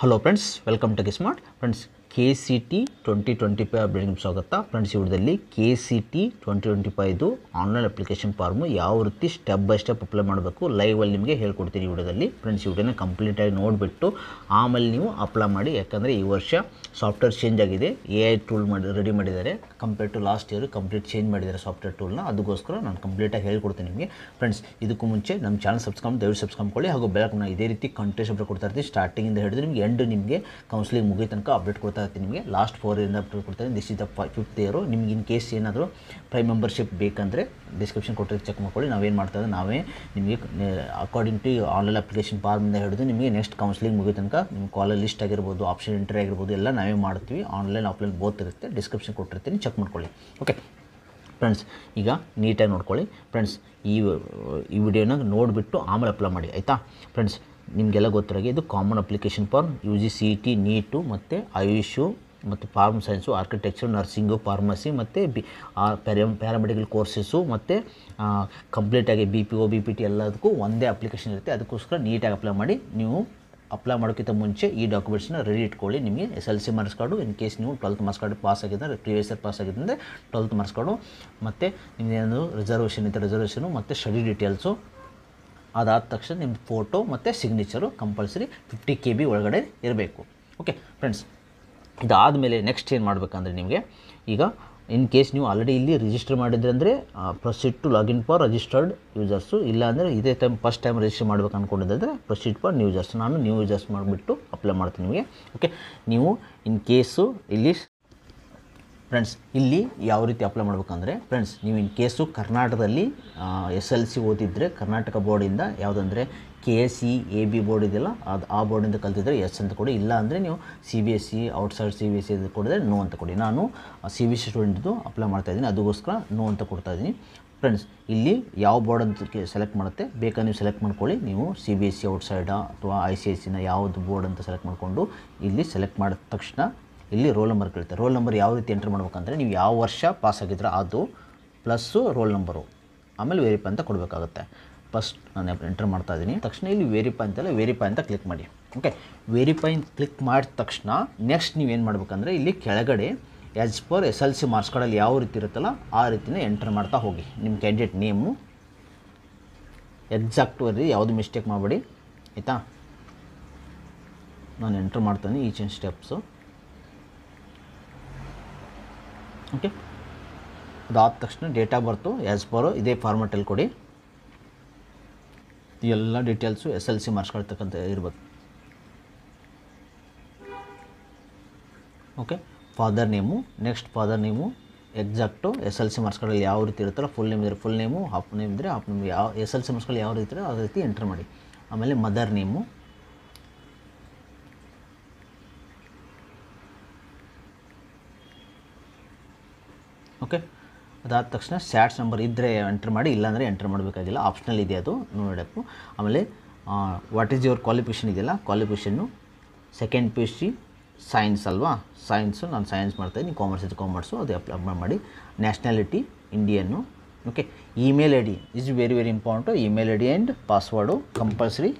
Hello friends, welcome to G Smart. Friends, KCT 2025 ಅಪ್ಡೇಟ್ಗೆ ಸ್ವಾಗತ. Friends, ಈ ವಿಡಿಯೋದಲ್ಲಿ KCT 2025 ಆನ್ಲೈನ್ ಅಪ್ಲಿಕೇಶನ್ ಫಾರ್ಮು ಯಾವ ರೀತಿ ಸ್ಟೆಪ್ ಬೈ ಸ್ಟೆಪ್ ಅಪ್ಲೈ ಮಾಡಬೇಕು ಲೈವಲ್ಲಿ ನಿಮಗೆ ಹೇಳ್ಕೊಡ್ತೀನಿ ಈ ವಿಡಿಯೋದಲ್ಲಿ. ಫ್ರೆಂಡ್ಸ್, ಈ ವಿಡಿಯೋನ ಕಂಪ್ಲೀಟಾಗಿ ನೋಡಿಬಿಟ್ಟು ಆಮೇಲೆ ನೀವು ಅಪ್ಲೈ ಮಾಡಿ. ಯಾಕಂದರೆ ಈ ವರ್ಷ ಸಾಫ್ಟ್ವೇರ್ ಚೇಂಜ್ ಆಗಿದೆ, AI ಟೂಲ್ ರೆಡಿ ಮಾಡಿದ್ದಾರೆ. Compare to last year complete change ಮಾಡಿದ್ದಾರೆ ಸಾಫ್ಟ್ವೇರ್ ಟೂಲ್ನ. ಅದಕ್ಕೋಸ್ಕರ ನಾನು ಕಂಪ್ಲೀಟಾಗಿ ಹೇಳ್ಕೊಡ್ತೀನಿ ನಿಮಗೆ. ಫ್ರೆಂಡ್ಸ್, ಇದಕ್ಕೂ ಮುಂಚೆ ನಮ್ಮ ಚಾನಲ್ ದಯವಿಟ್ಟು ಸಬ್ಸ್ಕ್ರೈಬ್ ಮಾಡ್ಕೊಳ್ಳಿ. ಹಾಗೂ ಬೆಳಕು ಇದೇ ರೀತಿ ಕಂಟೆಂಟ್ಸ್ ಅಪ್ಡೇಟ್ ಕೊಡ್ತಾ ಇರ್ತೀವಿ. ಸ್ಟಾರ್ಟಿಂಗಿಂದ ಹಿಡಿದು ನಿಮಗೆ ಎಂಡ್ ನಿಮಗೆ ಕೌನ್ಸಿಲಿಂಗ್ ಮುಗಿಯ ತನಕ ಅಪ್ಡೇಟ್ ಕೊಡ್ತಾ ಇರ್ತೀನಿ. ನಿಮಗೆ ಲಾಸ್ಟ್ 4 ಇಯರಿಂದ ಅಪ್ಡೇಟ್ ಕೊಡ್ತೀನಿ. This is the 5th year. ನಿಮ್ಗೆ ಇನ್ ಕೇಸ್ ಏನಾದರೂ ಪ್ರೈಮ್ ಮೆಂಬರ್ಶಿಪ್ ಬೇಕಂದರೆ ಡಿಸ್ಕ್ರಿಪ್ಷನ್ ಕೊಟ್ಟಿದ್ದು ಚೆಕ್ ಮಾಡ್ಕೊಳ್ಳಿ. ನಾವೇನು ಮಾಡ್ತಾ ಇದ್ದೀವಿ, ನಾವೇ ನಿಮಗೆ ಅಕಾರ್ಡಿಂಗ್ ಟು ಆನ್ಲೈನ್ ಅಪ್ಲಿಕೇಶನ್ ಫಾರ್ಮಿಂದ ಹಿಡಿದು ನಿಮಗೆ ನೆಕ್ಸ್ಟ್ ಕೌನ್ಸಿಲಿಂಗ್ ಮುಗಿಯ ತನಕ ನಿಮ್ಮ ಕಾಲರ್ ಲಿಸ್ಟ್ ಆಗಿರ್ಬೋದು, ಆಪ್ಷನ್ ಎಂಟ್ರಿ ಆಗಿರ್ಬೋದು, ಎಲ್ಲ ನಾವೇ ಮಾಡ್ತೀವಿ. ಆನ್ಲೈನ್ ಆಫ್ಲೈನ್ ಬೋತ್ ಇರುತ್ತೆ. ಡಿಸ್ಕ್ರಿಪ್ಷನ್ ಕೊಟ್ಟಿರ್ತೀನಿ, ಚೆಕ್ ಮಾಡ್ಕೊಳ್ಳಿ. ಓಕೆ ಫ್ರೆಂಡ್ಸ್, ಈಗ ನೀಟಾಗಿ ನೋಡ್ಕೊಳ್ಳಿ. ಫ್ರೆಂಡ್ಸ್, ಈ ವಿಡಿಯೋನ ನೋಡಿಬಿಟ್ಟು ಆಮೇಲೆ ಅಪ್ಲೈ ಮಾಡಿ, ಆಯಿತಾ? ಫ್ರೆಂಡ್ಸ್, ನಿಮಗೆಲ್ಲ ಗೊತ್ತಿರೋಗೆ ಇದು common application form UG CET NEET ಮತ್ತು ಆಯುಷು ಮತ್ತು farm science, architecture, nursing, pharmacy ಮತ್ತು ಪ್ಯಾರಾಮೆಡಿಕಲ್ ಕೋರ್ಸಸ್ಸು ಮತ್ತು ಕಂಪ್ಲೀಟಾಗಿ BPO BPT ಎಲ್ಲದಕ್ಕೂ ಒಂದೇ ಅಪ್ಲಿಕೇಶನ್ ಇರುತ್ತೆ. ಅದಕ್ಕೋಸ್ಕರ ನೀಟಾಗಿ ಅಪ್ಲೈ ಮಾಡಿ. ನೀವು ಅಪ್ಲೈ ಮಾಡೋಕ್ಕಿಂತ ಮುಂಚೆ ಈ ಡಾಕ್ಯುಮೆಂಟ್ಸ್ನ ರೆಡಿ ಇಟ್ಕೊಳ್ಳಿ. ನಿಮಗೆ SLC ಮಾರ್ಕ್ಸ್ ಕಾರ್ಡು, ಇನ್ ಕೇಸ್ ನೀವು 12th ಮಾರ್ಕ್ಸ್ ಕಾರ್ಡು ಪಾಸ್ ಆಗಿದ್ದರೆ, ಪ್ರೀವಿಯಸ್ ಇಯರ್ ಪಾಸ್ ಆಗಿದ್ದರೆ 12th ಮಾರ್ಕ್ಸ್ ಕಾರ್ಡು, ಮತ್ತು ನಿಮ್ಮದೇನು ರಿಸರ್ವೇಷನ್ ಇದ್ದರೆ ರಿಸರ್ವೇಷನು ಮತ್ತು ಸ್ಟಡಿ ಡೀಟೇಲ್ಸು. ಅದಾದ ತಕ್ಷಣ ನಿಮ್ಮ ಫೋಟೋ ಮತ್ತು ಸಿಗ್ನೇಚರು ಕಂಪಲ್ಸರಿ 50 KB ಒಳಗಡೆ ಇರಬೇಕು. ಓಕೆ ಫ್ರೆಂಡ್ಸ್, ಇದಾದಮೇಲೆ ನೆಕ್ಸ್ಟ್ ಏನು ಮಾಡಬೇಕಂದ್ರೆ ನಿಮಗೆ ಈಗ ಇನ್ ಕೇಸ್ ನೀವು ಆಲ್ರೆಡಿ ಇಲ್ಲಿ ರಿಜಿಸ್ಟರ್ ಮಾಡಿದ್ರೆ ಅಂದರೆ proceed to login for registered users. ಇಲ್ಲಾಂದರೆ ಇದೇ ಫಸ್ಟ್ ಟೈಮ್ ರಿಜಿಸ್ಟರ್ ಮಾಡಬೇಕು ಅಂದ್ಕೊಂಡಿದ್ದರೆ ಪ್ರೊಸೀಡ್ ಫಾರ್ ನ್ಯೂ ಯೂಸರ್ಸ್. ನಾನು ನ್ಯೂ ಯೂಸರ್ಸ್ ಮಾಡಿಬಿಟ್ಟು ಅಪ್ಲೈ ಮಾಡ್ತೀನಿ ನಿಮಗೆ. ಓಕೆ, ನೀವು ಇನ್ ಕೇಸು ಇಲ್ಲಿ ಫ್ರೆಂಡ್ಸ್ ಇಲ್ಲಿ ಯಾವ ರೀತಿ ಅಪ್ಲೈ ಮಾಡಬೇಕಂದ್ರೆ, ಫ್ರೆಂಡ್ಸ್ ನೀವು ಇನ್ ಕೇಸು ಕರ್ನಾಟಕದಲ್ಲಿ SLC ಓದಿದರೆ ಕರ್ನಾಟಕ ಬೋರ್ಡಿಂದ ಯಾವುದಂದರೆ KSE AB ಬೋರ್ಡ್ ಇದೆಯಲ್ಲ, ಆ ಬೋರ್ಡಿಂದ ಕಲ್ತಿದ್ರೆ ಎಸ್ ಅಂತ ಕೊಡಿ. ಇಲ್ಲ ಅಂದರೆ ನೀವು CBSE ಔಟ್ಸೈಡ್ CBSE ಇದು ಕೊಡಿದ್ರೆ ನೋ ಅಂತ ಕೊಡಿ. ನಾನು CBSE ಸ್ಟೂಡೆಂಟ್ದು ಅಪ್ಲೈ ಮಾಡ್ತಾಯಿದ್ದೀನಿ, ಅದಕ್ಕೋಸ್ಕರ ನೋ ಅಂತ ಕೊಡ್ತಾಯಿದ್ದೀನಿ. ಫ್ರೆಂಡ್ಸ್, ಇಲ್ಲಿ ಯಾವ ಬೋರ್ಡ್ ಅಂತ ಸೆಲೆಕ್ಟ್ ಮಾಡುತ್ತೆ ಬೇಕಾದ್ರೆ ನೀವು ಸೆಲೆಕ್ಟ್ ಮಾಡ್ಕೊಳ್ಳಿ. ನೀವು CBSE ಔಟ್ಸೈಡಾ ಅಥವಾ ICSEನ ಯಾವುದು ಬೋರ್ಡ್ ಅಂತ ಸೆಲೆಕ್ಟ್ ಮಾಡಿಕೊಂಡು ಇಲ್ಲಿ ಸೆಲೆಕ್ಟ್ ಮಾಡಿದ ತಕ್ಷಣ ಇಲ್ಲಿ ರೋಲ್ ನಂಬರ್ ಕೇಳುತ್ತೆ. ರೋಲ್ ನಂಬರ್ ಯಾವ ರೀತಿ ಎಂಟ್ರ್ ಮಾಡ್ಬೇಕಂದ್ರೆ, ನೀವು ಯಾವ ವರ್ಷ ಪಾಸ್ ಆಗಿದ್ರೆ ಅದು ಪ್ಲಸ್ಸು ರೋಲ್ ನಂಬರು, ಆಮೇಲೆ ವೆರಿಫೈ ಅಂತ ಕೊಡಬೇಕಾಗುತ್ತೆ. ಫಸ್ಟ್ ನಾನು ಎಂಟ್ರ್ ಮಾಡ್ತಾಯಿದ್ದೀನಿ. ತಕ್ಷಣ ಇಲ್ಲಿ ವೆರಿಫೈ ಅಂತ ಕ್ಲಿಕ್ ಮಾಡಿ. ಓಕೆ, ವೆರಿಫೈ ಕ್ಲಿಕ್ ಮಾಡಿದ ತಕ್ಷಣ ನೆಕ್ಸ್ಟ್ ನೀವೇನು ಮಾಡ್ಬೇಕಂದ್ರೆ, ಇಲ್ಲಿ ಕೆಳಗಡೆ ಆ್ಯಸ್ ಪರ್ SLC ಮಾರ್ಕ್ಸ್ ಕಾರ್ಡಲ್ಲಿ ಯಾವ ರೀತಿ ಇರುತ್ತಲ್ಲ ಆ ರೀತಿನೇ ಎಂಟ್ರ್ ಮಾಡ್ತಾ ಹೋಗಿ. ನಿಮ್ಮ ಕ್ಯಾಂಡಿಡೇಟ್ ನೇಮು ಎಕ್ಸಾಕ್ಟ್ ವರಿ ಯಾವುದು ಮಿಸ್ಟೇಕ್ ಮಾಡಬೇಡಿ, ಆಯಿತಾ? ನಾನು ಎಂಟ್ರ್ ಮಾಡ್ತಾನೆ ಈಚ್ ಆ್ಯಂಡ್ ಸ್ಟೆಪ್ಸು. ಓಕೆ, ಅದಾದ ತಕ್ಷಣ date of birth as per ಇದೇ ಫಾರ್ಮೆಟಲ್ಲಿ ಕೊಡಿ. ಎಲ್ಲ ಡೀಟೇಲ್ಸು SLC ಮಾರ್ಕ್ಸ್ ಕಾರ್ಡ್ ತಕ್ಕಂತ ಇರಬೇಕು. Okay, father name, next father name exact SLC marks ಕಾರ್ಡಲ್ಲಿ ಯಾವ ರೀತಿ ಇರುತ್ತಲ್ಲ, ಫುಲ್ ನೇಮ್ ಇದ್ದರೆ ಫುಲ್ ನೇಮು, ಹಾಫ್ ನೇಮ್ ಇದ್ದರೆ ಹಾಫ್ ನೇಮ್, ಯಾವ SLC ಮಾರ್ಕ್ಸ್ ಕಾರ್ಡ್ ಯಾವ ರೀತಿ ಇದ್ದರೆ ಆ ರೀತಿ ಎಂಟ್ರ್ ಮಾಡಿ. ಆಮೇಲೆ ಮದರ್ ನೇಮು, ಓಕೆ, ಅದಾದ ತಕ್ಷಣ ಸ್ಯಾಟ್ಸ್ ನಂಬರ್ ಇದ್ದರೆ ಎಂಟ್ರ್ ಮಾಡಿ, ಇಲ್ಲಾಂದರೆ ಎಂಟ್ರ್ ಮಾಡಬೇಕಾಗಿಲ್ಲ, ಆಪ್ಷನಲ್ ಇದೆ ಅದು ನೋಡಬೇಕು. ಆಮೇಲೆ ವಾಟ್ ಈಸ್ ಯುವರ್ ಕ್ವಾಲಿಫಿಕೇಷನ್ ಇದೆಯಲ್ಲ, ಕ್ವಾಲಿಫಿಕೇಷನ್ನು ಸೆಕೆಂಡ್ PUC ಸೈನ್ಸ್ ಅಲ್ವಾ, ಸೈನ್ಸು ನಾನು ಸೈನ್ಸ್ ಮಾಡ್ತಾಯಿದ್ದೀನಿ, ಕಾಮರ್ಸ್ ಇದು ಕಾಮರ್ಸು, ಅದು ಅಪ್ಲೈ ಮಾಡಿ. Nationality Indian. Okay, email ID is very important. Email ID and password compulsory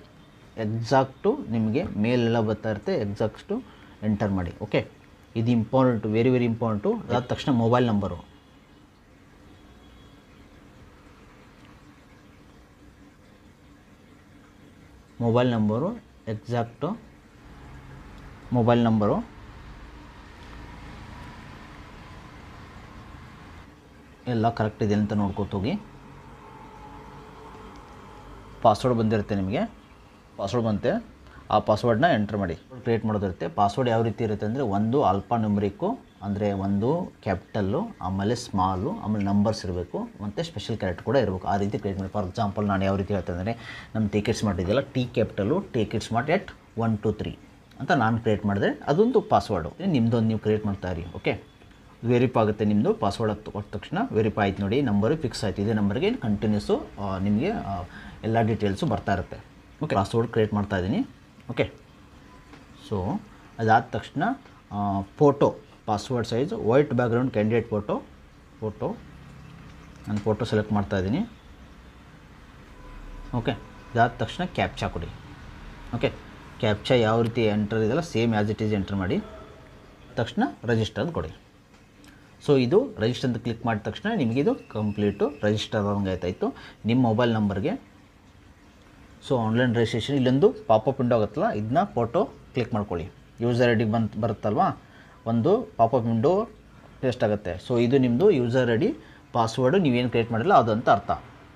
exact ನಿಮಗೆ ಮೇಲೆಲ್ಲ ಬರ್ತಾ ಇರುತ್ತೆ, ಎಕ್ಸಾಕ್ಟು ಎಂಟರ್ ಮಾಡಿ. ಓಕೆ, ಇದು ಇಂಪಾರ್ಟೆಂಟು, ವೆರಿ ಇಂಪಾರ್ಟೆಂಟು. ಅದಾದ ತಕ್ಷಣ mobile number, exact mobile number ಎಲ್ಲ ಕರೆಕ್ಟ್ ಇದೆ ಅಂತ ನೋಡ್ಕೊತ ಹೋಗಿ. ಪಾಸ್ವರ್ಡ್ ಬಂದಿರುತ್ತೆ ನಿಮಗೆ, ಪಾಸ್ವರ್ಡ್ ಬಂತೆ, ಆ ಪಾಸ್ವರ್ಡ್ನ ಎಂಟ್ರ್ ಮಾಡಿ. ಕ್ರಿಯೇಟ್ ಮಾಡೋದಿರುತ್ತೆ. ಪಾಸ್ವರ್ಡ್ ಯಾವ ರೀತಿ ಇರುತ್ತೆ ಅಂದರೆ, ಒಂದು ಆಲ್ಫಾ ನ್ಯೂಮರಿಕ್ಕು ಅಂದರೆ ಒಂದು ಕ್ಯಾಪಿಟಲ್ಲು, ಆಮೇಲೆ ಸ್ಮಾಲು, ಆಮೇಲೆ ನಂಬರ್ಸ್ ಇರಬೇಕು, ಮತ್ತು ಸ್ಪೆಷಲ್ ಕ್ಯಾರೆಕ್ಟರ್ ಕೂಡ ಇರಬೇಕು. ಆ ರೀತಿ ಕ್ರಿಯೇಟ್ ಮಾಡಿ. ಫಾರ್ ಎಕ್ಸಾಂಪಲ್ ನಾನು ಯಾವ ರೀತಿ ಹೇಳ್ತಾ ಅಂದರೆ, ನಮ್ಮ ಟೇಕ್ ಇಟ್ ಸ್ಮಾರ್ಟ್ ಇದೆಯಲ್ಲ, T capital take it smart ಎಟ್ 1 2 3 ಅಂತ ನಾನು ಕ್ರಿಯೇಟ್ ಮಾಡಿದ್ರೆ ಅದೊಂದು ಪಾಸ್ವರ್ಡು. ನಿಮ್ಮದೊಂದು ನೀವು ಕ್ರಿಯೇಟ್ ಮಾಡ್ತಾ ಇರಿ. ಓಕೆ, ವೆರಿಫೈ ಆಗುತ್ತೆ ನಿಮ್ಮದು. ಪಾಸ್ವರ್ಡ್ ಕೊಟ್ಟ ತಕ್ಷಣ ವೆರಿಫೈ ಆಯ್ತು ನೋಡಿ, ನಂಬರು ಫಿಕ್ಸ್ ಆಯಿತು. ಇದೇ ನಂಬರ್ಗೆ ಕಂಟಿನ್ಯೂಸು ನಿಮಗೆ ಎಲ್ಲ ಡೀಟೇಲ್ಸು ಬರ್ತಾ ಇರುತ್ತೆ. ಓಕೆ, ಪಾಸ್ವರ್ಡ್ ಕ್ರಿಯೇಟ್ ಮಾಡ್ತಾಯಿದ್ದೀನಿ. ಓಕೆ, ಸೊ ಅದಾದ ತಕ್ಷಣ photo, password size white background candidate photo ನಾನು ಫೋಟೋ ಸೆಲೆಕ್ಟ್ ಮಾಡ್ತಾಯಿದ್ದೀನಿ. ಓಕೆ, ಇದಾದ ತಕ್ಷಣ ಕ್ಯಾಪ್ಚಾ ಕೊಡಿ. ಓಕೆ, ಕ್ಯಾಪ್ಚಾ ಯಾವ ರೀತಿ ಎಂಟರ್ ಇದೆಯಲ್ಲ same as it is enter ಮಾಡಿ ತಕ್ಷಣ ರಿಜಿಸ್ಟರ್ ಅಂತ ಕೊಡಿ. ಸೊ ಇದು ರಿಜಿಸ್ಟರ್ ಅಂತ ಕ್ಲಿಕ್ ಮಾಡಿದ ತಕ್ಷಣ ನಿಮಗಿದು ಕಂಪ್ಲೀಟು ರಿಜಿಸ್ಟರ್ ಆದಂಗೆ ಆಯ್ತಾಯಿತು ನಿಮ್ಮ ಮೊಬೈಲ್ ನಂಬರ್ಗೆ. ಸೊ ಆನ್ಲೈನ್ ರಿಜಿಸ್ಟ್ರೇಷನ್ ಇಲ್ಲೊಂದು ಪಾಪಪ್ ವಿಂಡೋ ಆಗುತ್ತಲ್ಲ, ಇದನ್ನ ಫೋಟೋ ಕ್ಲಿಕ್ ಮಾಡ್ಕೊಳ್ಳಿ. ಯೂಸರ್ ಐ ಡಿ ಬರುತ್ತಲ್ವ, ಒಂದು ಪಾಪಪ್ ವಿಂಡೋ ಟೆಸ್ಟ್ ಆಗುತ್ತೆ. ಸೊ ಇದು ನಿಮ್ಮದು ಯೂಸರ್ ಐ ಡಿ ಪಾಸ್ವರ್ಡು ನೀವೇನು ಕ್ರಿಯೇಟ್ ಮಾಡಿಲ್ಲ ಅದು ಅಂತ ಅರ್ಥ.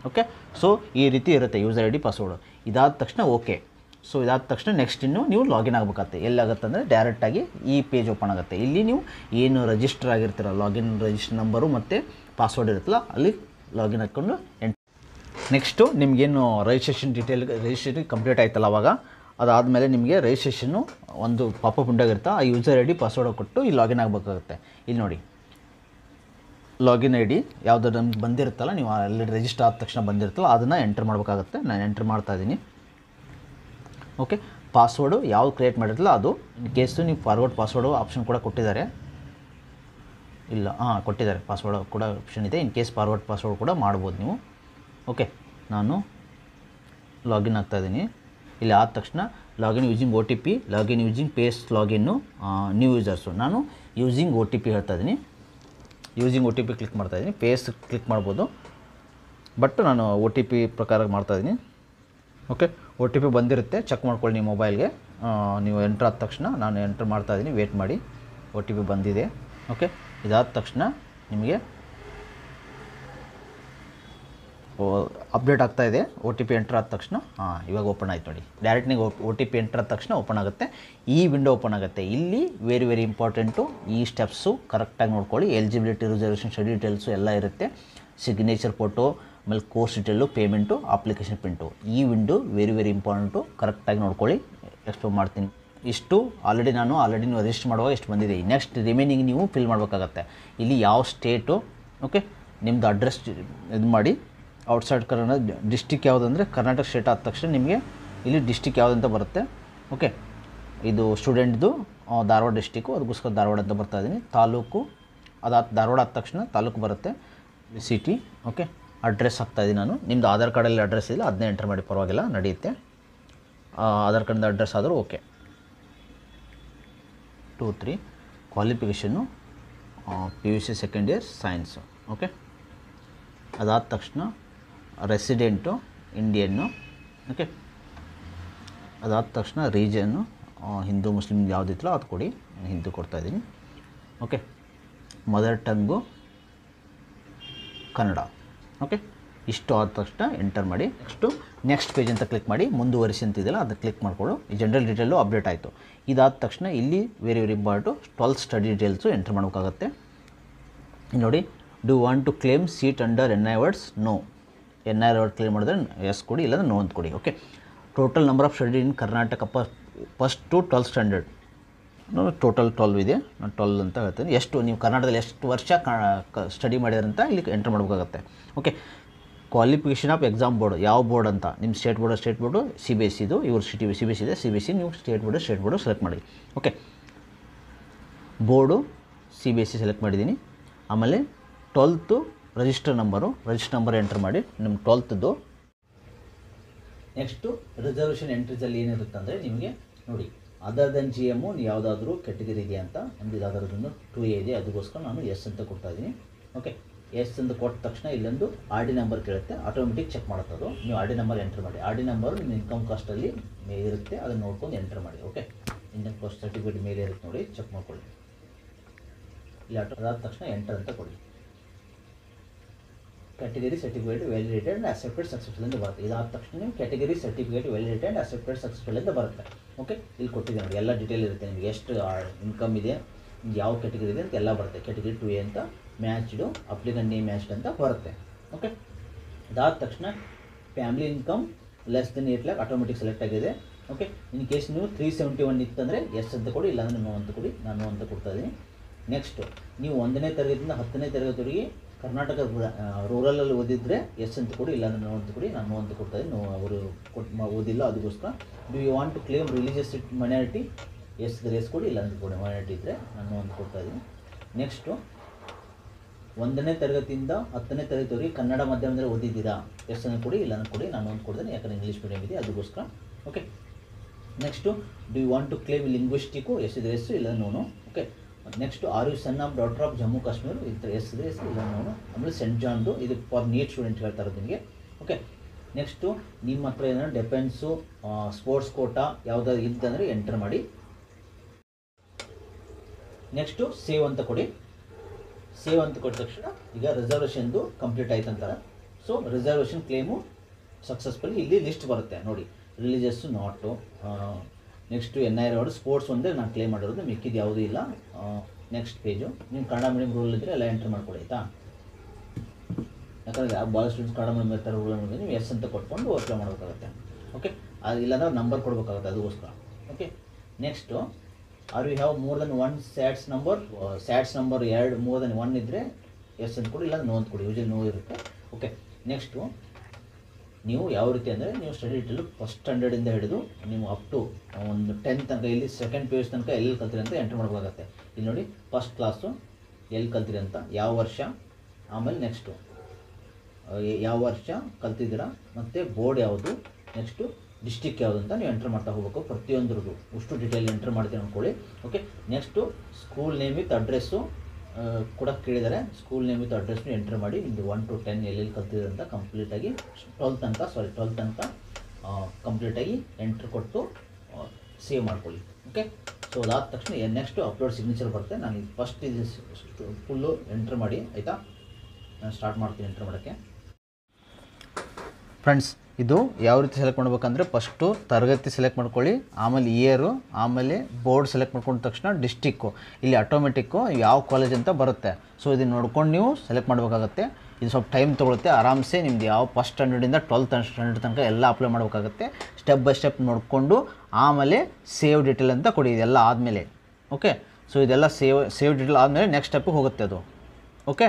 ಓಕೆ, ಸೊ ಈ ರೀತಿ ಇರುತ್ತೆ ಯೂಸರ್ ಐ ಡಿ ಪಾಸ್ವರ್ಡು. ಇದಾದ ತಕ್ಷಣ ಓಕೆ. ಸೊ ಇದಾದ ತಕ್ಷಣ ನೆಕ್ಸ್ಟ್ ಇನ್ನು ನೀವು ಲಾಗಿನ್ ಆಗಬೇಕಾಗುತ್ತೆ. ಎಲ್ಲಾಗುತ್ತೆ ಅಂದರೆ ಡೈರೆಕ್ಟಾಗಿ ಈ ಪೇಜ್ ಓಪನ್ ಆಗುತ್ತೆ. ಇಲ್ಲಿ ನೀವು ಏನು ರಿಜಿಸ್ಟರ್ ಆಗಿರ್ತೀರ ಲಾಗಿನ್ ರಿಜಿಸ್ಟರ್ ನಂಬರು ಮತ್ತು ಪಾಸ್ವರ್ಡ್ ಇರುತ್ತಲ್ಲ ಅಲ್ಲಿ ಲಾಗಿನ್ ಹಾಕ್ಕೊಂಡು ನೆಕ್ಸ್ಟು ನಿಮಗೇನು ರಿಜಿಸ್ಟ್ರೇಷನ್ ಕಂಪ್ಲೀಟ್ ಆಯ್ತಲ್ಲ ಅವಾಗ ಅದಾದಮೇಲೆ ನಿಮಗೆ ರಿಜಿಸ್ಟ್ರೇಷನ್ನು ಒಂದು ಪಾಪಪ್ ವಿಂಡೋ ಇರುತ್ತೆ. ಆ ಯೂಸರ್ ಐ ಡಿ ಪಾಸ್ವರ್ಡ್ ಕೊಟ್ಟು ಇಲ್ಲಿ ಲಾಗಿನ್ ಆಗಬೇಕಾಗುತ್ತೆ. ಇಲ್ಲಿ ನೋಡಿ ಲಾಗಿನ್ ಐ ಡಿ ಯಾವುದು ನಮ್ಗೆ ಬಂದಿರುತ್ತಲ್ಲ, ನೀವು ಅಲ್ಲಿ ರಿಜಿಸ್ಟರ್ ಆದ ತಕ್ಷಣ ಬಂದಿರುತ್ತಲ್ಲ ಅದನ್ನು ಎಂಟರ್ ಮಾಡಬೇಕಾಗುತ್ತೆ. ನಾನು ಎಂಟರ್ ಮಾಡ್ತಾಯಿದ್ದೀನಿ. ಓಕೆ, ಪಾಸ್ವರ್ಡು ಯಾವುದು ಕ್ರಿಯೇಟ್ ಮಾಡಿರಲ್ಲ ಅದು. ಇನ್ ಕೇಸು ನೀವು ಫಾರ್ವರ್ಡ್ ಪಾಸ್ವರ್ಡು ಆಪ್ಷನ್ ಕೂಡ ಕೊಟ್ಟಿದ್ದಾರೆ, ಇಲ್ಲ ಕೊಟ್ಟಿದ್ದಾರೆ, ಪಾಸ್ವರ್ಡ್ ಕೂಡ ಆಪ್ಷನ್ ಇದೆ. ಇನ್ ಕೇಸ್ ಫಾರ್ವರ್ಡ್ ಪಾಸ್ವರ್ಡ್ ಕೂಡ ಮಾಡ್ಬೋದು ನೀವು. ಓಕೆ, ನಾನು ಲಾಗಿನ್ ಆಗ್ತಾಯಿದ್ದೀನಿ. ಇಲ್ಲಿ ಆದ ತಕ್ಷಣ login using OTP, login using paste login, new users. ನಾನು ಯೂಸಿಂಗ್ OTP ಹೇಳ್ತಾಯಿದ್ದೀನಿ. ಯೂಸಿಂಗ್ OTP ಕ್ಲಿಕ್ ಮಾಡ್ತಾಯಿದ್ದೀನಿ. ಪೇಸ್ಟ್ ಕ್ಲಿಕ್ ಮಾಡ್ಬೋದು, ಬಟ್ ನಾನು OTP ಪ್ರಕಾರ ಮಾಡ್ತಾಯಿದ್ದೀನಿ. ಓಕೆ, OTP ಬಂದಿರುತ್ತೆ, ಚೆಕ್ ಮಾಡ್ಕೊಳ್ಳಿ ನಿಮ್ಮ ಮೊಬೈಲ್ಗೆ. ನೀವು ಎಂಟ್ರ್ ಆದ ತಕ್ಷಣ ನಾನು ಎಂಟ್ರ್ ಮಾಡ್ತಾಯಿದ್ದೀನಿ, ವೇಟ್ ಮಾಡಿ. OTP ಬಂದಿದೆ. ಓಕೆ, ಇದಾದ ತಕ್ಷಣ ನಿಮಗೆ ಅಪ್ಡೇಟ್ ಆಗ್ತಾಯಿದೆ. OTP ಎಂಟ್ರ್ ಆದ ತಕ್ಷಣ ಇವಾಗ ಓಪನ್ ಆಯ್ತು ನೋಡಿ. ಡೈರೆಕ್ಟ್ OTP ಎಂಟ್ರ್ ಆದ ತಕ್ಷಣ ಓಪನ್ ಆಗುತ್ತೆ. ಈ ವಿಂಡೋ ಓಪನ್ ಆಗುತ್ತೆ. ಇಲ್ಲಿ ವೆರಿ ಇಂಪಾರ್ಟೆಂಟು, ಈ ಸ್ಟೆಪ್ಸು ಕರೆಕ್ಟಾಗಿ ನೋಡ್ಕೊಳ್ಳಿ. ಎಲಿಜಿಬಿಲಿಟಿ, ರಿಸರ್ವೇಷನ್, ಸ್ಟಡಿ ಡೀಟೇಲ್ಸು ಎಲ್ಲ ಇರುತ್ತೆ. ಸಿಗ್ನೇಚರ್ ಫೋಟೋ, ಆಮೇಲೆ course detail, payment, application print. ಈ ವಿಂಡೋ ವೆರಿ ಇಂಪಾರ್ಟೆಂಟು, ಕರೆಕ್ಟಾಗಿ ನೋಡ್ಕೊಳ್ಳಿ. ಎಕ್ಸ್ಪ್ಲೇನ್ ಮಾಡ್ತೀನಿ. ಇಷ್ಟು ಆಲ್ರೆಡಿ ನೀವು ರಿಜಿಸ್ಟರ್ ಮಾಡುವಾಗ ಇಷ್ಟು ಬಂದಿದೆ. ನೆಕ್ಸ್ಟ್ ರಿಮೈನಿಂಗ್ ನೀವು ಫಿಲ್ ಮಾಡಬೇಕಾಗತ್ತೆ. ಇಲ್ಲಿ ಯಾವ ಸ್ಟೇಟು, ಓಕೆ, ನಿಮ್ಮದು ಅಡ್ರೆಸ್ ಇದು ಮಾಡಿ. ಔಟ್ಸೈಡ್ ಕರ್ನಾಟಕ ಡಿಸ್ಟಿಕ್ ಯಾವುದಂದರೆ ಕರ್ನಾಟಕ ಸ್ಟೇಟ್ ಆದ ತಕ್ಷಣ ನಿಮಗೆ ಇಲ್ಲಿ ಡಿಸ್ಟಿಕ್ ಯಾವುದಂತ ಬರುತ್ತೆ. ಓಕೆ, ಇದು ಸ್ಟೂಡೆಂಟ್ದು ಧಾರವಾಡ ಡಿಸ್ಟಿಕ್ಕು, ಅದಕ್ಕೋಸ್ಕರ ಧಾರವಾಡ ಅಂತ ಬರ್ತಾಯಿದ್ದೀನಿ. ತಾಲೂಕು ಧಾರವಾಡ ಆದ ತಕ್ಷಣ ತಾಲೂಕು ಬರುತ್ತೆ, ಸಿಟಿ. ಓಕೆ, ಅಡ್ರೆಸ್ ಹಾಕ್ತಾಯಿದ್ದೀನಿ ನಾನು. ನಿಮ್ಮದು ಆಧಾರ್ ಕಾರ್ಡಲ್ಲಿ ಅಡ್ರೆಸ್ ಇಲ್ಲ ಅದನ್ನೇ ಎಂಟರ್ ಮಾಡಿ, ಪರವಾಗಿಲ್ಲ, ನಡೆಯುತ್ತೆ. ಆಧಾರ್ ಕಾರ್ಡಿಂದ ಅಡ್ರೆಸ್ ಆದರೂ okay. 2, 3 qualification PUC second year science. Okay, ಅದಾದ ತಕ್ಷಣ ರೆಸಿಡೆಂಟು ಇಂಡಿಯನ್ನು. ಓಕೆ, ಅದಾದ ತಕ್ಷಣ ರೀಜನ್ನು ಹಿಂದೂ ಮುಸ್ಲಿಮ್ ಯಾವುದಿತ್ತೋ ಅದು ಕೊಡಿ, ನಾನು ಹಿಂದೂ ಕೊಡ್ತಾಯಿದ್ದೀನಿ. Okay, mother tongue Kannada. Okay, ಇಷ್ಟು ಆದ ತಕ್ಷಣ ಎಂಟರ್ ಮಾಡಿ. ನೆಕ್ಸ್ಟ್ ಪೇಜ್ ಅಂತ ಕ್ಲಿಕ್ ಮಾಡಿ. ಮುಂದುವರಿಸಿ ಅಂತಿದೆಯಲ್ಲ ಅದು ಕ್ಲಿಕ್ ಮಾಡಿಕೊಳ್ಳು. ಈ ಜನರಲ್ ಡೀಟೇಲು ಅಪ್ಡೇಟ್ ಆಯಿತು. ಇದಾದ ತಕ್ಷಣ ಇಲ್ಲಿ very important 12 study details enter ಮಾಡಬೇಕಾಗತ್ತೆ. ನೋಡಿ, do want to claim seat under NI words? No. NI word claim ಮಾಡಿದ್ರೆ ಎಸ್ ಕೊಡಿ, ಇಲ್ಲಾಂದ್ರೆ ನೋ ಅಂತ ಕೊಡಿ. Okay, total number of study in Karnataka first to 12 standard. Total 12 ಇದೆ, ನಾನು 12 ಅಂತ ಹೇಳ್ತೀನಿ. ಎಷ್ಟು ನೀವು ಕರ್ನಾಟಕದಲ್ಲಿ ಎಷ್ಟು ವರ್ಷ ಸ್ಟಡಿ ಮಾಡಿದ್ರೆ ಅಂತ ಇಲ್ಲಿ ಎಂಟರ್ ಮಾಡಬೇಕಾಗತ್ತೆ. Okay, qualification of exam board, ಯಾವ ಬೋರ್ಡ್ ಅಂತ. ನಿಮ್ಮ ಸ್ಟೇಟ್ ಬೋರ್ಡು CBSE ಇವರು CBSE ಇದೆ, CBSE. ನೀವು ಸ್ಟೇಟ್ ಬೋರ್ಡು ಸೆಲೆಕ್ಟ್ ಮಾಡಿ. ಓಕೆ, ಬೋರ್ಡು CBSE ಸೆಲೆಕ್ಟ್ ಮಾಡಿದ್ದೀನಿ. ಆಮೇಲೆ 12th ರಿಜಿಸ್ಟರ್ ನಂಬರ್ ಎಂಟರ್ ಮಾಡಿ, ನಿಮ್ಮ 12th. ನೆಕ್ಸ್ಟು ರಿಸರ್ವೇಷನ್ ಎಂಟ್ರೀಸಲ್ಲಿ ಏನಿರುತ್ತೆ ಅಂದರೆ ನಿಮಗೆ ನೋಡಿ, ಅದರ್ ದೆನ್ GM ಯಾವುದಾದ್ರೂ ಕ್ಯಾಟಗರಿ ಇದೆಯಾ ಅಂತ. ನಮ್ಮದು ಯಾವುದಾದ್ರೂ 2A ಇದೆ, ಅದಕ್ಕೋಸ್ಕರ ನಾನು ಎಸ್ ಅಂತ ಕೊಡ್ತಾಯಿದ್ದೀನಿ. ಓಕೆ, ಎಸ್ ಅಂತ ಕೊಟ್ಟ ತಕ್ಷಣ ಇಲ್ಲೊಂದು RD ನಂಬರ್ ಕೇಳುತ್ತೆ, ಆಟೋಮೆಟಿಕ್ ಚೆಕ್ ಮಾಡುತ್ತೆ ಅದು. ನೀವು RD ನಂಬರ್ ಎಂಟರ್ ಮಾಡಿ. RD ನಂಬರು ನಿಮ್ಮ ಇನ್ಕಮ್ ಕಾಸ್ಟಲ್ಲಿ ಮೇಲೆ ಇರುತ್ತೆ, ಅದನ್ನು ನೋಡ್ಕೊಂಡು ಎಂಟರ್ ಮಾಡಿ. ಓಕೆ, ಇನ್ಕಮ್ ಕಾಸ್ಟ್ ಸರ್ಟಿಫಿಕೇಟ್ ಮೇಲೆ ಇರುತ್ತೆ ನೋಡಿ, ಚೆಕ್ ಮಾಡ್ಕೊಳ್ಳಿ. ಇಲ್ಲಿ ಅದಾದ ತಕ್ಷಣ ಎಂಟರ್ ಅಂತ ಕೊಡಿ. Category certificate validated and accepted successful ಅಂತ ಬರುತ್ತೆ. ಇದಾದ ತಕ್ಷಣ ನೀವು category certificate validated and accepted successful ಅಂತ ಬರುತ್ತೆ. ಓಕೆ, ಇಲ್ಲಿ ಕೊಟ್ಟಿದೆ ನೋಡಿ, ಎಲ್ಲ ಡೀಟೇಲ್ ಇರುತ್ತೆ. ನಿಮಗೆ ಎಷ್ಟು ಇನ್ಕಮ್ ಇದೆ, ಯಾವ ಕ್ಯಾಟಗರಿ ಇದೆ ಅಂತ ಎಲ್ಲ ಬರುತ್ತೆ. ಕ್ಯಾಟಗರಿ 2A ಅಂತ ಮ್ಯಾಚ್ಡು, ಅಪ್ಲಿಕೆಂಟ್ ನೇಮ್ ಮ್ಯಾಚ್ಡ್ ಅಂತ ಬರುತ್ತೆ. ಓಕೆ, ಅದಾದ ತಕ್ಷಣ family income less than 8 lakh automatic select ಆಗಿದೆ. ಓಕೆ, ಇನ್ ಕೇಸ್ ನೀವು 371 ಇತ್ತಂದರೆ ಎಸ್ ಅಂತ ಕೊಡಿ, ಇಲ್ಲಾಂದರೆ ನೋ ಅಂತ ಕೊಡಿ. ನಾನು ನೋ ಅಂತ ಕೊಡ್ತಾಯಿದ್ದೀನಿ. ನೆಕ್ಸ್ಟು ನೀವು 1ನೇ ತರಗತಿಯಿಂದ 10ನೇ ತರಗತಿವರೆಗೆ ಕರ್ನಾಟಕ ರೂರಲಲ್ಲಿ ಓದಿದರೆ ಎಸ್ ಅಂತ ಕೊಡಿ, ಇಲ್ಲಾಂದರೆ ನೋ ಅಂತ ಕೊಡಿ. ನಾನು ನೋ ಅಂತ ಕೊಡ್ತಾಯಿದ್ದೀನಿ. ನೋ, ಅವರು ಓದಿಲ್ಲ, ಅದಕ್ಕೋಸ್ಕರ. Do you want to claim religious minority? Yes ಇದ್ದರೆ ಎಸ್ ಕೊಡಿ, ಇಲ್ಲಾಂದ್ರೆ ಕೊಡಿ. ಮೈನಾರಿಟಿ ಇದ್ದರೆ ನಾನು ನೋ ಅಂತ ಕೊಡ್ತಾಯಿದ್ದೀನಿ. ನೆಕ್ಸ್ಟು 1ನೇ ತರಗತಿಯಿಂದ 10ನೇ ತರಗತಿವರೆಗೆ ಕನ್ನಡ ಮಾಧ್ಯಮದಲ್ಲಿ ಓದಿದ್ದೀರಾ? ಎಸ್ ಅನ್ನು ಕೊಡಿ, ಇಲ್ಲಾಂದ್ರೆ ಕೊಡಿ. ನಾನು ಒಂದು ಕೊಡ್ತೀನಿ, ಯಾಕಂದರೆ ಇಂಗ್ಲೀಷ್ ಮೀಡಿಯಮ್ ಇದೆ, ಅದಕ್ಕೋಸ್ಕರ. Okay, next do you want to claim linguistic yes ಇದ್ರೆ ಎಸ್ ಇಲ್ಲ ನೋನು. Okay, next are you son of daughter of Jammu Kashmir ಇದ್ರೆ ಎಸ್ ಇದ್ರೆ ಎಸ್ ಇಲ್ಲ ನೋನು. ಆಮೇಲೆ ಸೆಂಟ್ ಜಾನ್ದು ಇದು ಫಾರ್ ನೀಟ್ ಸ್ಟೂಡೆಂಟ್ ಹೇಳ್ತಾ ಇರೋದು ನಿಮಗೆ. ಓಕೆ, ನೆಕ್ಸ್ಟು ನಿಮ್ಮ ಹತ್ರ ಏನಾದ್ರು ಡಿಫೆನ್ಸು ಸ್ಪೋರ್ಟ್ಸ್ ಕೋಟಾ ಯಾವುದಾದ್ರು ಇದ್ದಂದರೆ ಎಂಟರ್ ಮಾಡಿ. ನೆಕ್ಸ್ಟು ಸೇವ್ ಅಂತ ಕೊಡಿ. ಸೇವ್ ಅಂತ ಕೊಟ್ಟ ತಕ್ಷಣ ಈಗ ರಿಸರ್ವೇಷನ್ದು ಕಂಪ್ಲೀಟ್ ಆಯ್ತು ಅಂತಾರೆ. ಸೊ ರಿಸರ್ವೇಷನ್ ಕ್ಲೇಮು ಸಕ್ಸಸ್ಫುಲಿ ಇಲ್ಲಿ ಲಿಸ್ಟ್ ಬರುತ್ತೆ ನೋಡಿ. ರಿಲಿಜಿಯಸ್ಸು ನಾಟು, ನೆಕ್ಸ್ಟು NIR ಅವಾರ್ಡು, ಸ್ಪೋರ್ಟ್ಸ್ ಒಂದೇ ನಾನು ಕ್ಲೇಮ್ ಮಾಡಿರೋದು, ಮಿಕ್ಕಿದ್ದು ಯಾವುದೂ ಇಲ್ಲ. ನೆಕ್ಸ್ಟ್ ಪೇಜು ನೀವು ಕನ್ನಡ ಮೀಡಿಯಂ ರೂಲ್ ಇದ್ದರೆ ಎಲ್ಲ ಎಂಟ್ರ್ ಮಾಡ್ಕೊಳ್ಳಿ ಆಯಿತಾ. ಯಾಕಂದರೆ ಭಾಳ ಸ್ಟೂಡೆಂಟ್ಸ್ ಕನ್ನಡ ಮೀಡಿಯಂ ಇರ್ತಾರೆ, ರೂಲ್ ಮಾಡಿದ್ರೆ ನೀವು ಎಸ್ ಅಂತ ಕೊಟ್ಕೊಂಡು ಅಪ್ಲೈ ಮಾಡಬೇಕಾಗುತ್ತೆ. ಓಕೆ, ಅದು ಇಲ್ಲಾಂದ್ರೆ ನಂಬರ್ ಕೊಡಬೇಕಾಗುತ್ತೆ ಅದಕ್ಕೋಸ್ಕರ. Okay, next are you have more than one SATS number. SATS number 2 more than 1 ಇದ್ದರೆ ಎಸ್ ಅಂತ ಕೊಡಿ, ಇಲ್ಲ ನೋ ಅಂತ ಕೊಡಿ. ಯೂಶಲಿ ನೋ ಇರುತ್ತೆ. ಓಕೆ, ನೆಕ್ಸ್ಟು ನೀವು ಯಾವ ರೀತಿ ಅಂದರೆ ನೀವು ಸ್ಟಡಿ ಡೀಟೇಲು ಫಸ್ಟ್ ಸ್ಟ್ಯಾಂಡರ್ಡಿಂದ ಹಿಡಿದು ನೀವು ಅಪ್ ಟು ಒಂದು 10th ತನಕ, ಇಲ್ಲಿ ಸೆಕೆಂಡ್ PUC ತನಕ ಎಲ್ಲಿ ಕಲ್ತಿರಿ ಅಂತ ಎಂಟ್ರ್ ಮಾಡಬೇಕಾಗತ್ತೆ. ಇಲ್ಲಿ ನೋಡಿ ಫಸ್ಟ್ ಕ್ಲಾಸು ಎಲ್ಲಿ ಕಲ್ತಿರಿ ಅಂತ, ಯಾವ ವರ್ಷ, ಆಮೇಲೆ ನೆಕ್ಸ್ಟು ಯಾವ ವರ್ಷ ಕಲ್ತಿದ್ದೀರಾ, ಮತ್ತು ಬೋರ್ಡ್ ಯಾವುದು, ನೆಕ್ಸ್ಟು ಡಿಸ್ಟಿಕ್ ಯಾವುದು ಅಂತ ನೀವು ಎಂಟ್ರ್ ಮಾಡ್ತಾ ಹೋಗಬೇಕು. ಪ್ರತಿಯೊಂದ್ರದ್ದು ಅಷ್ಟು ಡೀಟೇಲ್ ಎಂಟ್ರ್ ಮಾಡ್ತೀನಿ ಅಂದ್ಕೊಳ್ಳಿ. Okay, next school name with address ಕೂಡ ಕೇಳಿದ್ದಾರೆ. ಸ್ಕೂಲ್ ನೇಮ್ ವಿತ್ ಅಡ್ರೆಸ್ನು ಎಂಟ್ರ್ ಮಾಡಿ. ನಿಮ್ಮದು 1 to 10 ಎಲ್ಲೆಲ್ಲಿ ಕಲ್ತಿದೆ ಅಂತ ಕಂಪ್ಲೀಟಾಗಿ 12th ತನಕ ಕಂಪ್ಲೀಟಾಗಿ ಎಂಟ್ರ್ ಕೊಟ್ಟು ಸೇವ್ ಮಾಡ್ಕೊಳ್ಳಿ. ಓಕೆ, ಸೊ ಅದಾದ ತಕ್ಷಣ ನೆಕ್ಸ್ಟು ಅಪ್ಲೋಡ್ ಸಿಗ್ನೇಚರ್ ಬರುತ್ತೆ. ನಾನು ಫಸ್ಟ್ ಇದು ಫುಲ್ಲು ಎಂಟ್ರ್ ಮಾಡಿ ಆಯಿತಾ. ನಾನು ಸ್ಟಾರ್ಟ್ ಮಾಡ್ತೀನಿ ಎಂಟ್ರ್ ಮಾಡೋಕ್ಕೆ. ಫ್ರೆಂಡ್ಸ್, ಇದು ಯಾವ ರೀತಿ ಸೆಲೆಕ್ಟ್ ಮಾಡ್ಬೇಕಂದ್ರೆ ಫಸ್ಟು ತರಗತಿ ಸೆಲೆಕ್ಟ್ ಮಾಡ್ಕೊಳ್ಳಿ, ಆಮೇಲೆ ಇಯರು, ಆಮೇಲೆ ಬೋರ್ಡ್ ಸೆಲೆಕ್ಟ್ ಮಾಡ್ಕೊಂಡ ತಕ್ಷಣ ಡಿಸ್ಟಿಕ್ಕು, ಇಲ್ಲಿ ಆಟೋಮೆಟಿಕ್ಕು ಯಾವ ಕಾಲೇಜ್ ಅಂತ ಬರುತ್ತೆ. ಸೊ ಇದನ್ನು ನೋಡ್ಕೊಂಡು ನೀವು ಸೆಲೆಕ್ಟ್ ಮಾಡಬೇಕಾಗತ್ತೆ. ಇದು ಸ್ವಲ್ಪ ಟೈಮ್ ತೊಗೊಳುತ್ತೆ. ಆರಾಮ್ಸೆ ನಿಮ್ದು ಯಾವ ಫಸ್ಟ್ ಸ್ಟ್ಯಾಂಡರ್ಡಿಂದ 12th ಸ್ಟ್ಯಾಂಡರ್ಡ್ ತನಕ ಎಲ್ಲ ಅಪ್ಲೈ ಮಾಡಬೇಕಾಗತ್ತೆ. ಸ್ಟೆಪ್ ಬೈ ಸ್ಟೆಪ್ ನೋಡಿಕೊಂಡು ಆಮೇಲೆ ಸೇವ್ ಡೀಟೇಲ್ ಅಂತ ಕೊಡಿ. ಇದೆಲ್ಲ ಆದಮೇಲೆ ಓಕೆ, ಸೊ ಇದೆಲ್ಲ ಸೇವ್ ಡೀಟೇಲ್ ಆದಮೇಲೆ ನೆಕ್ಸ್ಟ್ ಸ್ಟೆಪ್ಪಿಗೆ ಹೋಗುತ್ತೆ ಅದು. ಓಕೆ,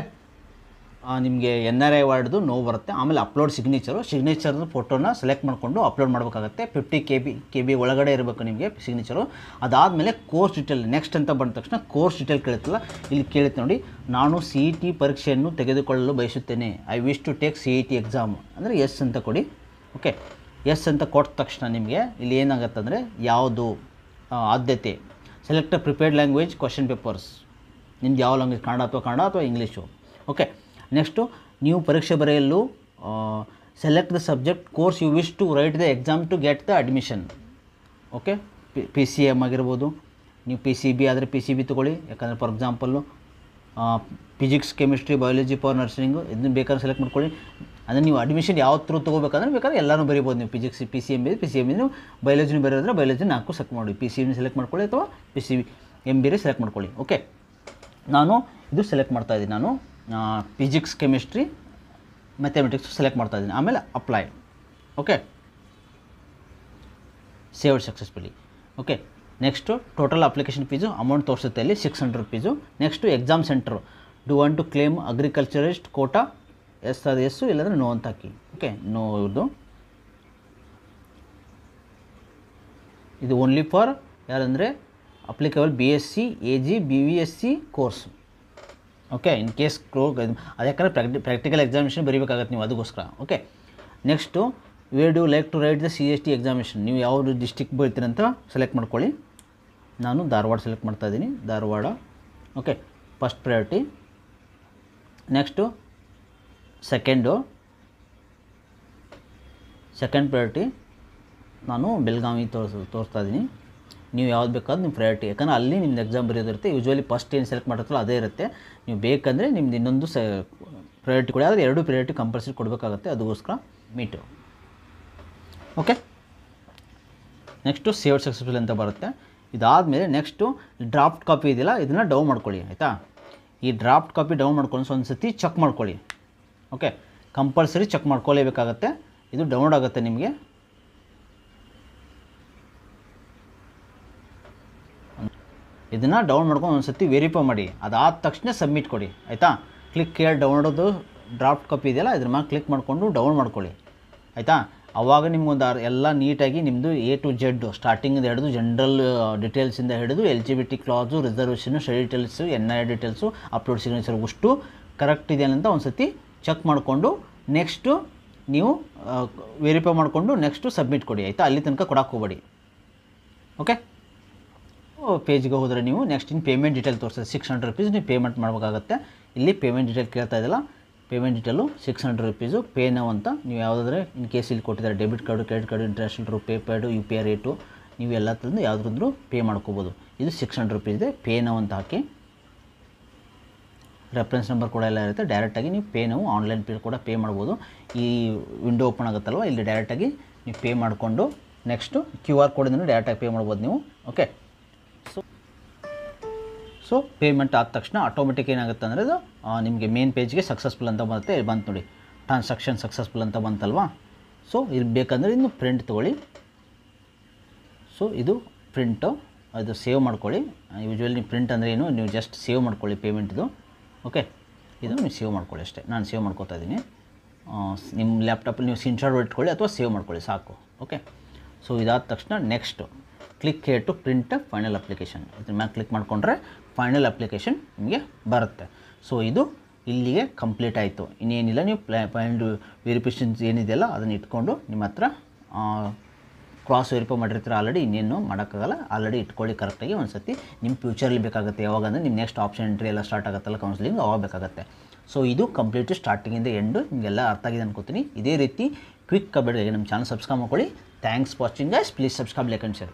ನಿಮಗೆ NRI ಅವಾರ್ಡ್ದು ನೋ ಬರುತ್ತೆ. ಆಮೇಲೆ ಅಪ್ಲೋಡ್ ಸಿಗ್ನೇಚರ್ದು ಫೋಟೋನ ಸೆಲೆಕ್ಟ್ ಮಾಡಿಕೊಂಡು ಅಪ್ಲೋಡ್ ಮಾಡಬೇಕಾಗತ್ತೆ. 50 KB ಒಳಗಡೆ ಇರಬೇಕು ನಿಮಗೆ ಸಿಗ್ನೇಚರು. ಅದಾದಮೇಲೆ ಕೋರ್ಸ್ ಡೀಟೇಲ್ ನೆಕ್ಸ್ಟ್ ಅಂತ ಬಂದ ತಕ್ಷಣ ಕೋರ್ಸ್ ಡೀಟೇಲ್ ಕೇಳುತ್ತಲ್ಲ, ಇಲ್ಲಿ ಕೇಳುತ್ತೆ ನೋಡಿ. ನಾನು CET ಪರೀಕ್ಷೆಯನ್ನು ತೆಗೆದುಕೊಳ್ಳಲು ಬಯಸುತ್ತೇನೆ. I wish to take CET exam ಅಂದರೆ ಎಸ್ ಅಂತ ಕೊಡಿ. ಓಕೆ, ಎಸ್ ಅಂತ ಕೊಟ್ಟ ತಕ್ಷಣ ನಿಮಗೆ ಇಲ್ಲಿ ಏನಾಗುತ್ತೆ ಅಂದರೆ ಯಾವುದು ಆದ್ಯತೆ, select prepared language question papers, ನಿಮ್ದು ಯಾವ ಲ್ಯಾಂಗ್ವೇಜ್, ಕನ್ನಡ ಅಥವಾ ಇಂಗ್ಲೀಷು. ಓಕೆ, ನೆಕ್ಸ್ಟು ನೀವು ಪರೀಕ್ಷೆ ಬರೆಯಲು select the subject course you wish to write the exam to get the admission. Okay, PCM ಆಗಿರ್ಬೋದು, ನೀವು PCB ಆದರೆ PCB ತೊಗೊಳ್ಳಿ. ಯಾಕಂದರೆ for example physics, chemistry, biology, for nursing ಇದನ್ನು ಬೇಕಾದ್ರೆ ಸೆಲೆಕ್ಟ್ ಮಾಡ್ಕೊಳ್ಳಿ. ಅಂದರೆ ನೀವು ಅಡ್ಮಿಷನ್ ಯಾವ ಥ್ರೂ ತೊಗೋಬೇಕಂದ್ರೆ ಬೇಕಾದ್ರೆ ಎಲ್ಲರೂ ಬರೀಬೋದು. ನೀವು ಫಿಸಿಕ್ಸ್ PCM ನೀವು ಬಯಾಲಜಿನೂ ಬರೋದ್ರೆ ಬಯಾಲಜಿ 4 ಸೆಲೆಕ್ಟ್ ಮಾಡಿ, PCM ಸೆಲೆಕ್ಟ್ ಮಾಡ್ಕೊಳ್ಳಿ ಅಥವಾ PCM ಸೆಲೆಕ್ಟ್ ಮಾಡ್ಕೊಳ್ಳಿ. ಓಕೆ, ನಾನು ಇದು ಸೆಲೆಕ್ಟ್ ಮಾಡ್ತಾಯಿದ್ದೀನಿ. ನಾನು ಫಿಸಿಕ್ಸ್, ಕೆಮಿಸ್ಟ್ರಿ, ಮ್ಯಾಥಮೆಟಿಕ್ಸ್ ಸೆಲೆಕ್ಟ್ ಮಾಡ್ತಾಯಿದ್ದೀನಿ. ಆಮೇಲೆ apply. Okay, saved successfully. Okay, next total application fees amount ತೋರಿಸುತ್ತೆ ಅಲ್ಲಿ 600 rupees. Next exam centre, do want to claim agriculturist quota, yes ಅದು ಎಸ್ಸು, ಇಲ್ಲಾಂದರೆ ನೋ ಅಂತ ಹಾಕಿ. ಓಕೆ, ನೋ ಇವ್ರದ್ದು. ಇದು ಓನ್ಲಿ ಫಾರ್ ಯಾರಂದರೆ applicable BSc, AG, BVSc course. Okay, in case ಅದು ಯಾಕಂದರೆ ಪ್ರಾಕ್ಟಿಕಲ್ ಎಕ್ಸಾಮಿನೇಷನ್ ಬರೀಬೇಕಾಗತ್ತೆ ನೀವು ಅದಕ್ಕೋಸ್ಕರ. Okay, next where do like to write the CST examination, ನೀವು ಯಾವುದು ಡಿಸ್ಟಿಕ್ ಬರ್ತೀರ ಅಂತ ಸೆಲೆಕ್ಟ್ ಮಾಡ್ಕೊಳ್ಳಿ. ನಾನು ಧಾರವಾಡ ಸೆಲೆಕ್ಟ್ ಮಾಡ್ತಾಯಿದ್ದೀನಿ, Dharwad. Okay, first priority. Next second priority ನಾನು ಬೆಳಗಾವಿ ತೋರಿಸ್ತಾ ಇದ್ದೀನಿ. ನೀವು ಯಾವ್ದು ಬೇಕಾದ್ರೆ ನಿಮ್ಮ ಪ್ರಯಾರಿಟಿ, ಯಾಕಂದರೆ ಅಲ್ಲಿ ನಿಮ್ದು ಎಕ್ಸಾಮ್ ಬರೆಯೋದಿರುತ್ತೆ. ಯೂಶ್ವಲಿ ಫಸ್ಟ್ ಏನು ಸೆಲೆಕ್ಟ್ ಮಾಡಿರ್ತಾರೋ ಅದೇ ಇರುತ್ತೆ. ನೀವು ಬೇಕಂದರೆ ನಿಮ್ದು ಇನ್ನೊಂದು ಪ್ರಯಾರಿಟಿ ಕೊಡಿ, ಆದರೆ 2 ಪ್ರಯಾರಿಟಿ ಕಂಪಲ್ಸರಿ ಕೊಡಬೇಕಾಗುತ್ತೆ. ಅದಕ್ಕೋಸ್ಕರ ಮೀಟು. ಓಕೆ, ನೆಕ್ಸ್ಟು ಸೇವ್ ಸಕ್ಸಸ್ಫುಲ್ ಅಂತ ಬರುತ್ತೆ. ಇದಾದಮೇಲೆ ನೆಕ್ಸ್ಟು ಡ್ರಾಫ್ಟ್ ಕಾಪಿ ಇದೆಯಲ್ಲ, ಇದನ್ನು ಡೌನ್ ಮಾಡ್ಕೊಳ್ಳಿ ಆಯಿತಾ. ಈ ಡ್ರಾಫ್ಟ್ ಕಾಪಿ ಡೌನ್ ಮಾಡ್ಕೊಂಡು ಒಂದು ಸತಿ ಚೆಕ್ ಮಾಡ್ಕೊಳ್ಳಿ. ಓಕೆ, ಕಂಪಲ್ಸರಿ ಚೆಕ್ ಮಾಡ್ಕೊಳ್ಳೇಬೇಕಾಗತ್ತೆ. ಇದು ಡೌನ್ಲೋಡ್ ಆಗುತ್ತೆ ನಿಮಗೆ. ಇದನ್ನು ಡೌನ್ ಮಾಡ್ಕೊಂಡು ಒಂದು ಸತಿ ವೆರಿಫೈ ಮಾಡಿ. ಅದಾದ ತಕ್ಷಣ ಸಬ್ಮಿಟ್ ಕೊಡಿ ಆಯಿತಾ. ಕ್ಲಿಕ್ ಹೇಳಿ ಡೌನ್ಲೋಡೋದು ಡ್ರಾಫ್ಟ್ ಕಾಪಿ ಇದೆಯಲ್ಲ, ಇದ್ರ ಮೇಲೆ ಕ್ಲಿಕ್ ಮಾಡಿಕೊಂಡು ಡೌನ್ ಮಾಡ್ಕೊಳ್ಳಿ ಆಯಿತಾ. ಆವಾಗ ನಿಮ್ಗೊಂದು ಎಲ್ಲ ನೀಟಾಗಿ ನಿಮ್ಮದು A to Z ಸ್ಟಾರ್ಟಿಂಗಿಂದ ಹಿಡಿದು ಜನರಲ್ ಡೀಟೇಲ್ಸಿಂದ ಹಿಡಿದು LGBT class, reservation, study details, NIR details, upload signature ಅಷ್ಟು ಕರೆಕ್ಟ್ ಇದೆ ಅಂತ ಒಂದು ಸತಿ ಚೆಕ್ ಮಾಡಿಕೊಂಡು ನೆಕ್ಸ್ಟು ನೀವು ವೆರಿಫೈ ಮಾಡಿಕೊಂಡು ನೆಕ್ಸ್ಟು ಸಬ್ಮಿಟ್ ಕೊಡಿ ಆಯಿತಾ. ಅಲ್ಲಿ ತನಕ ಕೊಡೋಕೆ ಹೋಗಬೇಡಿ. ಓಕೆ. ಪೇಜ್ಗೆ ಹೋದರೆ ನೀವು ನೆಕ್ಸ್ಟ್ ಇನ್ನು ಪೇಮೆಂಟ್ ಡೀಟೇಲ್ ತೋರಿಸ್ತದೆ. 600 ರೂಪೀಸ್ ನೀವು ಪೇಮೆಂಟ್ ಮಾಡಬೇಕಾಗತ್ತೆ. ಇಲ್ಲಿ ಪೇಮೆಂಟ್ ಡೀಟೇಲ್ ಕೇಳ್ತಾ ಇದ್ದಿಲ್ಲ, payment detail 600 rupees pay now ಅಂತ ನೀವು ಯಾವುದಾದ್ರೆ ಇನ್ ಕೇಸ್ ಇಲ್ಲಿ ಕೊಟ್ಟಿದ್ದಾರೆ debit card, credit card, international RuPay pad, U P I rate, ನೀವು ಎಲ್ಲ ತಂದು ಯಾವುದ್ರಂದ್ರೂ ಪೇ ಮಾಡ್ಕೋಬೋದು. ಇದು 600 ರೂಪೀಸ್ ಇದೆ. ಪೇ ನೌ ಅಂತ ಹಾಕಿ ರೆಫರೆನ್ಸ್ ನಂಬರ್ ಕೂಡ ಎಲ್ಲ ಇರುತ್ತೆ. ಡೈರೆಕ್ಟಾಗಿ ನೀವು ಪೇ ನಾವು ಆನ್ಲೈನ್ ಪೇ ಕೂಡ ಪೇ ಮಾಡ್ಬೋದು. ಈ ವಿಂಡೋ ಓಪನ್ ಆಗುತ್ತಲ್ವ, ಇಲ್ಲಿ ಡೈರೆಕ್ಟಾಗಿ ನೀವು ಪೇ ಮಾಡಿಕೊಂಡು ನೆಕ್ಸ್ಟು QR ಕೋಡಿಂದ ಡೈರೆಕ್ಟಾಗಿ ಪೇ ಮಾಡ್ಬೋದು ನೀವು. ಓಕೆ. ಸೊ ಪೇಮೆಂಟ್ ಆದ ತಕ್ಷಣ ಆಟೋಮೆಟಿಕ್ ಏನಾಗುತ್ತೆ ಅಂದರೆ ಅದು ನಿಮಗೆ ಮೇನ್ ಪೇಜ್ಗೆ ಸಕ್ಸಸ್ಫುಲ್ ಅಂತ ಬರುತ್ತೆ. ಇಲ್ಲಿ ಬಂತು ನೋಡಿ, ಟ್ರಾನ್ಸಾಕ್ಷನ್ ಸಕ್ಸಸ್ಫುಲ್ ಅಂತ ಬಂತಲ್ವಾ. ಸೊ ಇಲ್ಲಿ ಬೇಕಂದರೆ ಇನ್ನು ಪ್ರಿಂಟ್ ತೊಗೊಳ್ಳಿ. ಸೊ ಇದು ಪ್ರಿಂಟು, ಅದು ಸೇವ್ ಮಾಡ್ಕೊಳ್ಳಿ. ಯೂಶ್ವಲಿ ನೀವು ಪ್ರಿಂಟ್ ಅಂದರೆ ಏನು, ನೀವು ಜಸ್ಟ್ ಸೇವ್ ಮಾಡ್ಕೊಳ್ಳಿ ಪೇಮೆಂಟ್ದು. ಓಕೆ, ಇದು ನೀವು ಸೇವ್ ಮಾಡ್ಕೊಳ್ಳಿ ಅಷ್ಟೇ. ನಾನು ಸೇವ್ ಮಾಡ್ಕೊತಾ ಇದ್ದೀನಿ. ನಿಮ್ಮ ಲ್ಯಾಪ್ಟಾಪಲ್ಲಿ ನೀವು ಸ್ಕ್ರೀನ್ಶಾಟ್ ಇಟ್ಕೊಳ್ಳಿ ಅಥವಾ ಸೇವ್ ಮಾಡ್ಕೊಳ್ಳಿ ಸಾಕು. ಓಕೆ. ಸೊ ಇದಾದ ತಕ್ಷಣ next click here to print final application. ಇದ್ರ ಮ್ಯಾಲೆ ಕ್ಲಿಕ್ ಮಾಡಿಕೊಂಡ್ರೆ ಫೈನಲ್ ಅಪ್ಲಿಕೇಶನ್ ನಿಮಗೆ ಬರುತ್ತೆ. ಸೊ ಇದು ಇಲ್ಲಿಗೆ ಕಂಪ್ಲೀಟ್ ಆಯಿತು. ಇನ್ನೇನಿಲ್ಲ, ನೀವು ಫೈನಲ್ ವೆರಿಫಿಕೇಷನ್ಸ್ ಏನಿದೆಯಲ್ಲ ಅದನ್ನು ಇಟ್ಕೊಂಡು ನಿಮ್ಮ ಹತ್ರ ಕ್ರಾಸ್ ವೆರಿಫೈ ಮಾಡಿರ್ತೀರ ಆಲ್ರೆಡಿ, ಇನ್ನೇನು ಮಾಡೋಕ್ಕಾಗಲ್ಲ. ಆಲ್ರೆಡಿ ಇಟ್ಕೊಳ್ಳಿ ಕರೆಕ್ಟಾಗಿ. ಒಂದು ಸತಿ ನಿಮ್ಮ ಫ್ಯೂಚರಲ್ಲಿ ಬೇಕಾಗುತ್ತೆ. ಯಾವಾಗಂದರೆ ನಿಮ್ಮ ನೆಕ್ಸ್ಟ್ ಆಪ್ಷನ್ ಎಂಟ್ರಿ ಎಲ್ಲ ಸ್ಟಾರ್ಟ್ ಆಗುತ್ತಲ್ಲ ಕೌನ್ಸಿಲಿಂಗ್, ಅವಾಗ ಬೇಕಾಗುತ್ತೆ. ಸೊ ಇದು ಕಂಪ್ಲೀಟ್ ಸ್ಟಾರ್ಟಿಂಗಿಂದ ಎಂಡು ನಿಮಗೆಲ್ಲ ಅರ್ಥ ಆಗಿದೆ ಅನ್ಕೋತೀನಿ. ಇದೇ ರೀತಿ ಕ್ವಿಕ್ ಅಪ್ಡೇಟ್ಗೆ ನಮ್ಮ ಚಾನಲ್ ಸಬ್ಸ್ಕ್ರೈಬ್ ಮಾಡ್ಕೊಳ್ಳಿ. Thanks for watching guys. Please subscribe, like and share.